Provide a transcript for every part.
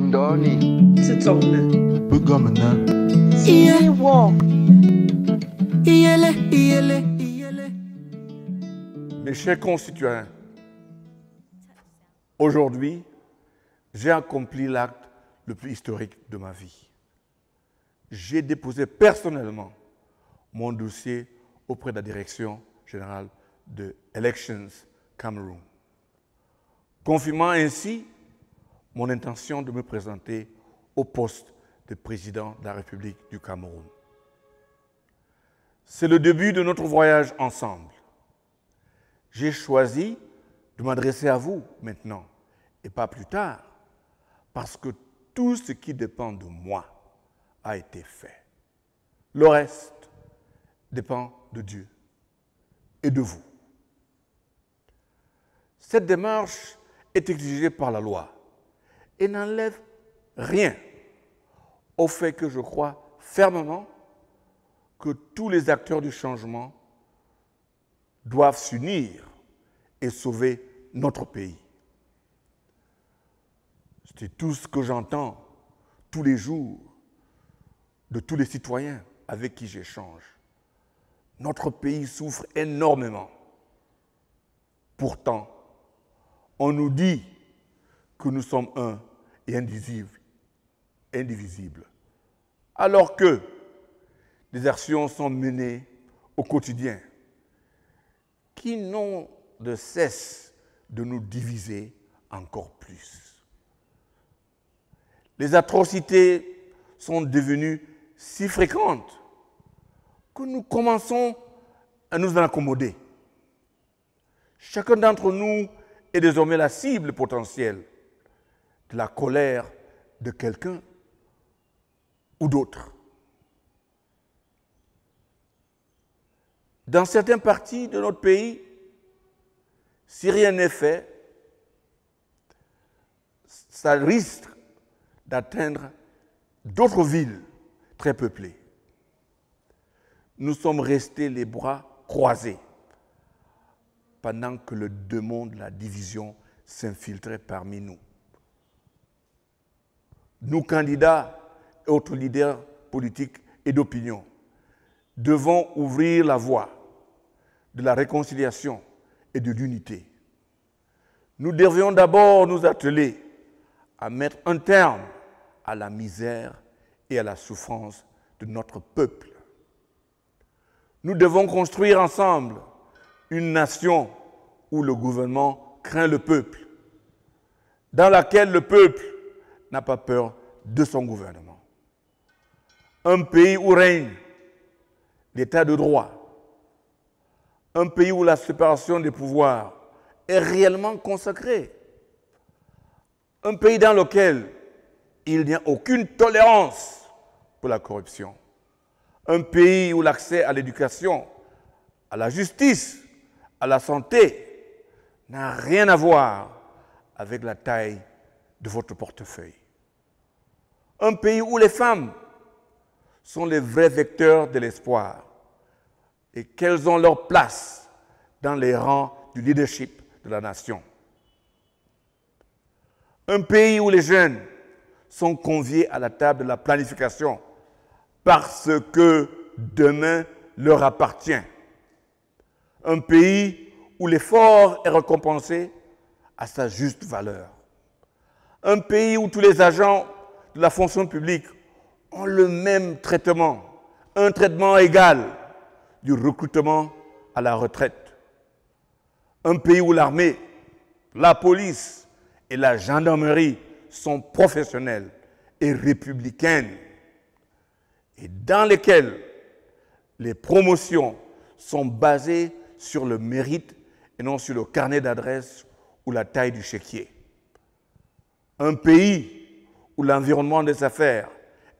Ndoni. Mes chers concitoyens, aujourd'hui, j'ai accompli l'acte le plus historique de ma vie. J'ai déposé personnellement mon dossier auprès de la direction générale de Elections Cameroun, confirmant ainsi mon intention de me présenter au poste de président de la République du Cameroun. C'est le début de notre voyage ensemble. J'ai choisi de m'adresser à vous maintenant et pas plus tard, parce que tout ce qui dépend de moi a été fait. Le reste dépend de Dieu et de vous. Cette démarche est exigée par la loi et n'enlève rien au fait que je crois fermement que tous les acteurs du changement doivent s'unir et sauver notre pays. C'est tout ce que j'entends tous les jours de tous les citoyens avec qui j'échange. Notre pays souffre énormément. Pourtant, on nous dit que nous sommes un et indivisibles, alors que des actions sont menées au quotidien qui n'ont de cesse de nous diviser encore plus. Les atrocités sont devenues si fréquentes que nous commençons à nous en accommoder. Chacun d'entre nous est désormais la cible potentielle de la colère de quelqu'un ou d'autre. Dans certaines parties de notre pays, si rien n'est fait, ça risque d'atteindre d'autres villes très peuplées. Nous sommes restés les bras croisés pendant que le démon de la division s'infiltrait parmi nous. Nous, candidats et autres leaders politiques et d'opinion, devons ouvrir la voie de la réconciliation et de l'unité. Nous devrions d'abord nous atteler à mettre un terme à la misère et à la souffrance de notre peuple. Nous devons construire ensemble une nation où le gouvernement craint le peuple, dans laquelle le peuple n'a pas peur de son gouvernement. Un pays où règne l'état de droit, un pays où la séparation des pouvoirs est réellement consacrée, un pays dans lequel il n'y a aucune tolérance pour la corruption, un pays où l'accès à l'éducation, à la justice, à la santé n'a rien à voir avec la taille de votre portefeuille. Un pays où les femmes sont les vrais vecteurs de l'espoir et qu'elles ont leur place dans les rangs du leadership de la nation. Un pays où les jeunes sont conviés à la table de la planification parce que demain leur appartient. Un pays où l'effort est récompensé à sa juste valeur. Un pays où tous les agents de la fonction publique ont le même traitement, un traitement égal du recrutement à la retraite. Un pays où l'armée, la police et la gendarmerie sont professionnelles et républicaines et dans lesquelles les promotions sont basées sur le mérite et non sur le carnet d'adresse ou la taille du chéquier. Un pays où l'environnement des affaires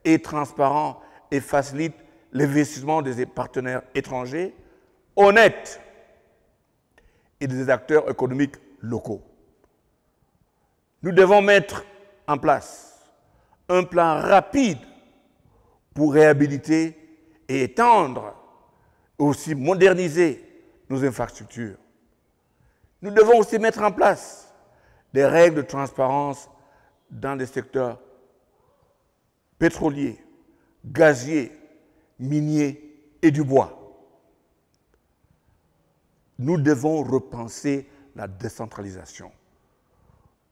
est transparent et facilite l'investissement des partenaires étrangers honnêtes et des acteurs économiques locaux. Nous devons mettre en place un plan rapide pour réhabiliter et étendre, aussi moderniser nos infrastructures. Nous devons aussi mettre en place des règles de transparence dans les secteurs pétroliers, gaziers, miniers et du bois. Nous devons repenser la décentralisation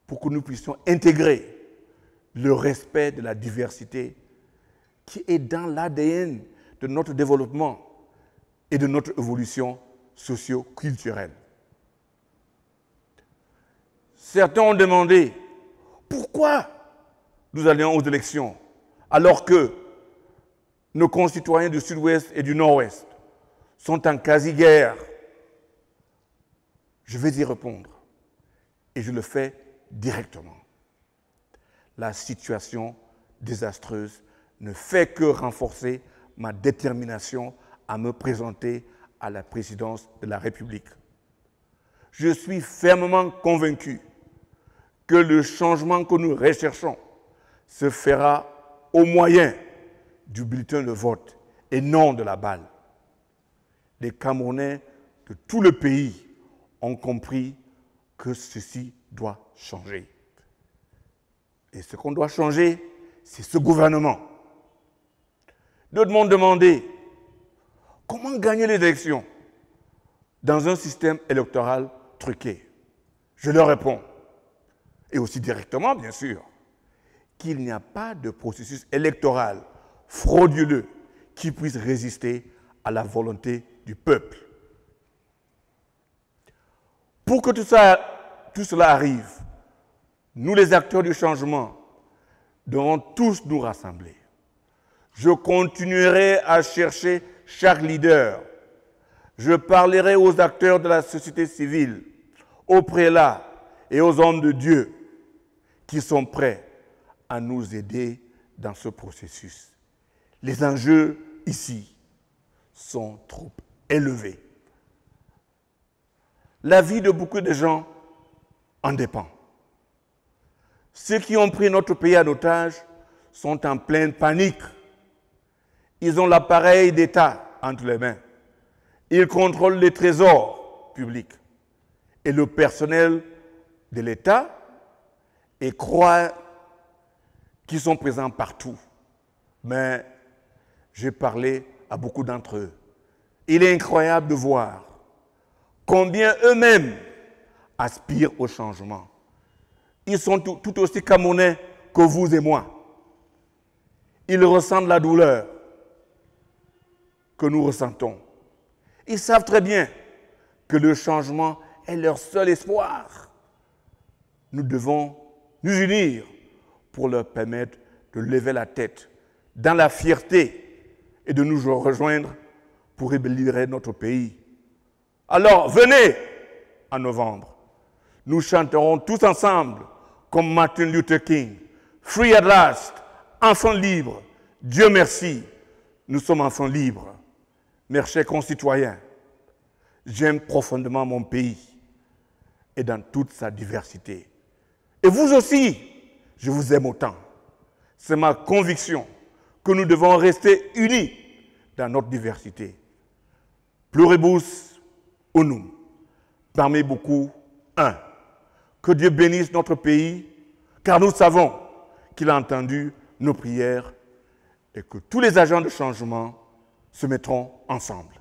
pour que nous puissions intégrer le respect de la diversité qui est dans l'ADN de notre développement et de notre évolution socio-culturelle. Certains ont demandé pourquoi nous allions aux élections alors que nos concitoyens du Sud-Ouest et du Nord-Ouest sont en quasi-guerre. Je vais y répondre et je le fais directement. La situation désastreuse ne fait que renforcer ma détermination à me présenter à la présidence de la République. Je suis fermement convaincu que le changement que nous recherchons se fera au moyen du bulletin de vote et non de la balle. Les Camerounais de tout le pays ont compris que ceci doit changer. Et ce qu'on doit changer, c'est ce gouvernement. D'autres m'ont demandé comment gagner les élections dans un système électoral truqué. Je leur réponds, et aussi directement bien sûr, qu'il n'y a pas de processus électoral frauduleux qui puisse résister à la volonté du peuple. Pour que tout cela arrive, nous les acteurs du changement devons tous nous rassembler. Je continuerai à chercher chaque leader. Je parlerai aux acteurs de la société civile, aux prélats et aux hommes de Dieu qui sont prêts à nous aider dans ce processus. Les enjeux ici sont trop élevés. La vie de beaucoup de gens en dépend. Ceux qui ont pris notre pays en otage sont en pleine panique. Ils ont l'appareil d'État entre les mains. Ils contrôlent les trésors publics et le personnel de l'État et croient qu'ils sont présents partout. Mais j'ai parlé à beaucoup d'entre eux. Il est incroyable de voir combien eux-mêmes aspirent au changement. Ils sont tout aussi Camerounais que vous et moi. Ils ressentent la douleur que nous ressentons. Ils savent très bien que le changement est leur seul espoir. Nous devons nous unir pour leur permettre de lever la tête dans la fierté et de nous rejoindre pour libérer notre pays. Alors, venez en novembre. Nous chanterons tous ensemble comme Martin Luther King. Free at last, enfants libres. Dieu merci, nous sommes enfants libres. Mes chers concitoyens, j'aime profondément mon pays et dans toute sa diversité. Et vous aussi, je vous aime autant. C'est ma conviction que nous devons rester unis dans notre diversité. Pluribus unum, parmi beaucoup, un. Que Dieu bénisse notre pays, car nous savons qu'il a entendu nos prières et que tous les agents de changement se mettront ensemble.